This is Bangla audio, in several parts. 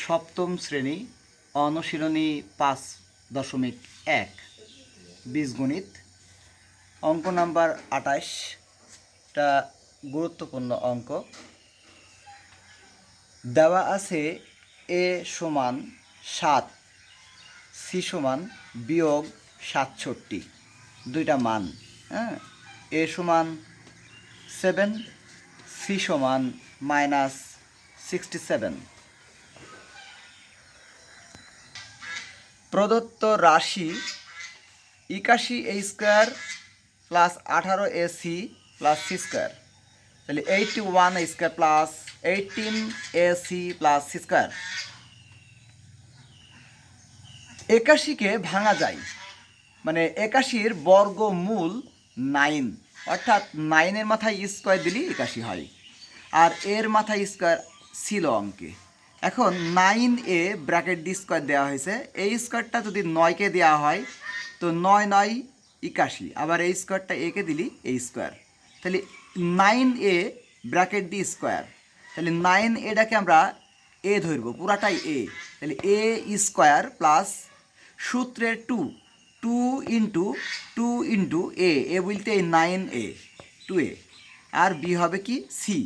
সপ্তম শ্রেণী অনুশীলনী 5.1 বীজগণিত অঙ্ক নাম্বার 28টা গুরুত্বপূর্ণ অঙ্ক। দেওয়া আছে a সমান 7, c সমান বিয়োগ 67, দুইটা মান। a সমান 7, c সমান -67। প্রদত্ত রাশি 81a² plus 18ac plus c square, তাহলে 81a² plus 18ac plus c square. 81কে ভাঙা যায়, মানে 81-র বর্গমূল 9, অর্থাৎ 9-এর মাথায় স্কোয়ার দিলেই 81 হয়, আর এর মাথায় স্কোয়ার ছিল অঙ্কে। এখন 9a ব্র্যাকেট দিয়ে স্কোয়ার দেওয়া হয়েছে, এই স্কোয়ারটা যদি 9কে দেওয়া হয় তো 9 9 81, আবার এই স্কোয়ারটা একে দিলি এই স্কোয়ার, তাহলে 9a ব্র্যাকেট দিয়ে স্কোয়ার, তাহলে 9aটাকে আমরা এ ধরবো, পুরাটাই এ, তাহলে a স্কোয়ার প্লাস সূত্রের 2 ইন্টু এ বলতে এই 9a 2a, আর বি হবে কি সি।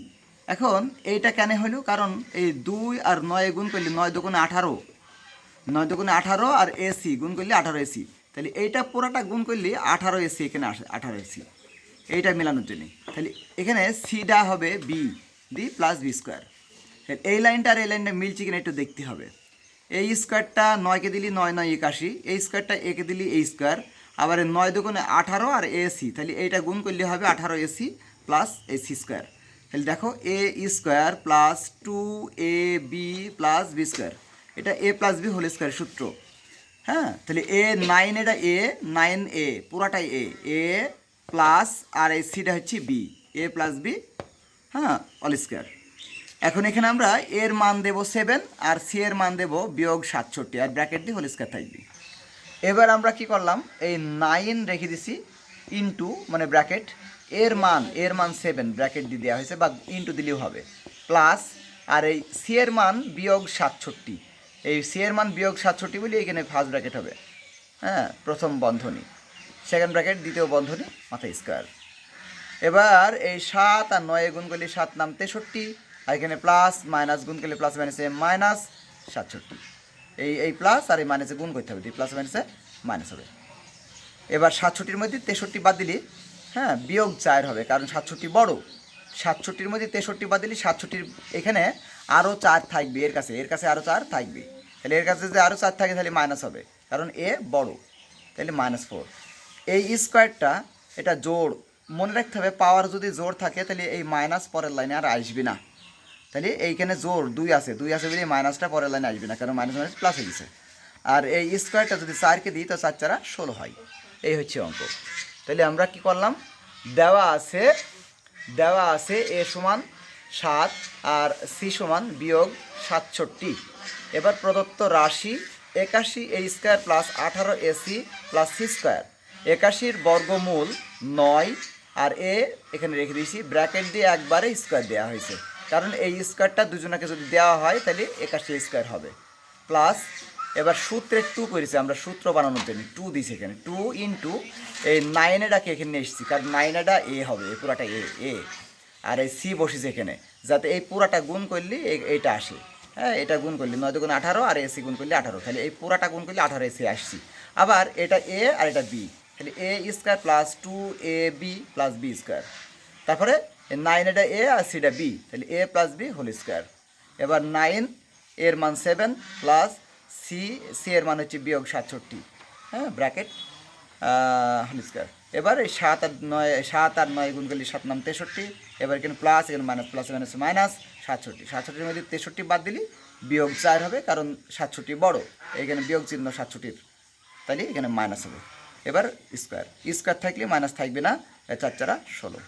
এখন এইটা কেন হলো, কারণ এই 2 আর 9 গুণ করলে 9 দুগুণে 18, 9 দুগুণে 18 আর এসি গুণ করলে 18ac, তাহলে এইটা পুরোটা গুণ করলে 18ac এখানে আসে, 18ac এইটা মেলানোর জন্য। তাহলে এখানে সিটা হবে বি প্লাস বি স্কোয়ার। এই লাইনটা আর এই লাইনটা মিলছে কিনা একটু দেখতে হবে। এই স্কোয়ারটা 9কে দিলি 9 9 81, এই স্কোয়ারটা একে দিলি এই স্কোয়ার, আবার 9 দুগুণে 18 আর এসি, তাহলে এইটা গুণ করলে হবে 18ac প্লাস এসি স্কোয়ার। তাহলে দেখো A square plus 2ab plus B square, এটা A plus B whole square সূত্র। তাহলে এ 9, এটা এ 9a পুরাটাই এ প্লাস আর এই সিটা হচ্ছে বি, এ প্লাস বি অল স্কোয়ার। এখন এখানে আমরা এর মান দেব 7 আর সি এর মান দেব বিয়োগ 67, আর ব্র্যাকেট দিয়ে হোল স্কোয়ার থাকবে। এবার আমরা কি করলাম, এই 9 রেখে দিছি ইন্টু, মানে ব্র্যাকেট, এর মান 7 ব্র্যাকেট দিয়ে দেওয়া হয়েছে, বা ইন্টু দিলেও হবে, প্লাস আর এই সি এর মান বিয়োগ 67, এই সি এর মান বিয়োগ 67 বলে এখানে ফার্স্ট ব্র্যাকেট হবে, প্রথম বন্ধনী, সেকেন্ড ব্র্যাকেট দ্বিতীয় বন্ধনী, মাথায় স্কোয়ার। এবার এই 7 আর 9 গুণ করলে 7 নাম 63, আর এখানে প্লাস মাইনাস গুণ করলে প্লাস মাইনাসে মাইনাস 67, এই প্লাস আর এই মাইনাসে গুণ করতে হবে, প্লাস মাইনাসে মাইনাস হবে। এবার 67-র মধ্যে 63 বাদ দিলে বিয়োগ 4 হবে, কারণ 67 বড়। 67-র মধ্যে 63 বাদ দিলে 67-র এখানে আরও 4 থাকবে, এর কাছে আরও 4 থাকবে, তাহলে এর কাছে যদি আরও 4 থাকে তাহলে মাইনাস হবে, কারণ এ বড়, তাহলে -4। এই স্কোয়ারটা এটা জোড়, মনে রাখতে হবে, পাওয়ার যদি জোড় থাকে তাহলে এই মাইনাস পরের লাইনে আর আসবে না, তাহলে এইখানে জোর 2 আছে বলে মাইনাসটা পরের লাইনে আসবে না, কারণ মাইনাস মাইনাস প্লাস হয়ে গেছে। আর এই স্কোয়ারটা যদি 4কে দিই তো 4 4 16 হয়, এই হচ্ছে অঙ্ক। তাহলে আমরা কি করলাম, দেওয়া আছে এ সমান 7 আর সি সমান বিয়োগ 67। এবার প্রদত্ত রাশি 81a² plus 18ac plus C square, 81-র বর্গমূল 9, আর এ এখানে রেখে দিয়েছি, ব্র্যাকেট দিয়ে একবারে স্কোয়ার দেওয়া হয়েছে, কারণ এই স্কোয়ারটা দুজনকে যদি দেওয়া হয় তাহলে 81 হবে, প্লাস এবার সূত্রের 2 করেছি আমরা, সূত্র বানানোর জন্য 2 দিয়েছি এখানে, 2 ইন্টু এই 9-এটাকে এখানে এসেছি, কারণ 9-এটা এ হবে, এই পুরাটা এ আর এই সি বসেছে এখানে, যাতে এই পুরাটা গুণ করলে এইটা আসে, এটা গুণ করলে 9 দুগুণ 18 আর এসি গুণ করলে 18, তাহলে এই পুরাটা গুণ করলে 18 এসি আসছি। আবার এটা এ আর এটা বি, তাহলে A square plus 2ab plus B square, তারপরে 9 এটা এ আর সিটা বি, তাহলে A plus B whole square. এবার 9 এর মান 7 প্লাস সি এর মান হচ্ছে বিয়োগ 67, ব্র্যাকেট হোল স্কোয়ার। এবার এই 7 আর 9 গুণ করলে 7 নাম 63, এবার এখানে প্লাস, এখানে মাইনাস, প্লাস মাইনাস মাইনাস 67, 67-র মধ্যে 63 বাদ দিলে বিয়োগ 4 হবে, কারণ 67 বড়, এখানে বিয়োগ চিহ্ন 67-র, তাহলে এখানে মাইনাস হবে। এবার স্কোয়ার থাকলে মাইনাস থাকবে না, 4 4 16।